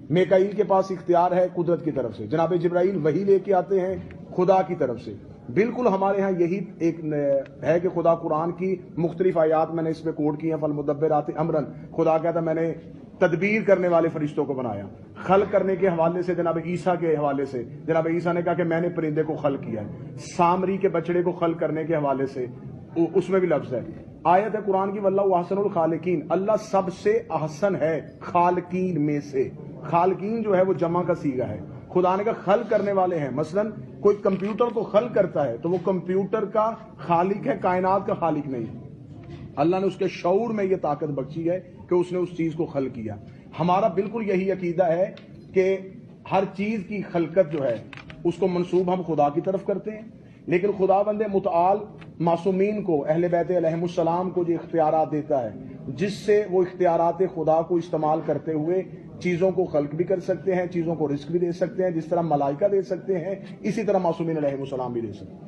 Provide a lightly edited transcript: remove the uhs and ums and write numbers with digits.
میکائیل کے پاس اختیار ہے قدرت کی طرف سے، جناب جبرائیل وحی لے کے آتے ہیں خدا کی طرف سے۔ بالکل ہمارے ہاں یہی ایک ہے کہ خدا قرآن کی مختلف آیات میں نے اس میں کوٹ کی ہیں، فالمدبرات امرا، خدا کہتا ہے میں نے تدبیر کرنے والے فرشتوں کو بنایا۔ خلق کرنے کے حوالے سے جناب عیسیٰ کے حوالے سے جناب عیسیٰ نے کہا کہ میں نے پرندے کو خلق کیا ہے۔ سامری کے بچڑے کو خلق کرنے کے حوالے سے اس میں بھی لفظ ہے، آیت ہے قرآن کی، واللہ احسن الخالقین، اللہ سب سے احسن ہے خالقین میں سے۔ خالقین جو ہے وہ جمع کا صیغہ ہے، خدا نے کہا خلق کرنے والے ہیں۔ مثلا کوئی کمپیوٹر کو خلق کرتا ہے تو وہ کمپیوٹر کا خالق ہے، کائنات کا خالق نہیں۔ اللہ نے اس کے شعور میں یہ طاقت بخشی ہے کہ اس نے اس چیز کو خلق کیا۔ ہمارا بالکل یہی عقیدہ ہے کہ ہر چیز کی خلقت جو ہے اس کو منسوب ہم خدا کی طرف کرتے ہیں، لیکن خداوند متعال معصومین کو، اہل بیت علیہم السلام کو جو اختیارات دیتا ہے، جس سے وہ اختیارات خدا کو استعمال کرتے ہوئے چیزوں کو خلق بھی کر سکتے ہیں، چیزوں کو رزق بھی دے سکتے ہیں، جس طرح ملائکہ دے سکتے ہیں اسی طرح معصومین علیہم السلام بھی دے سکتے ہیں۔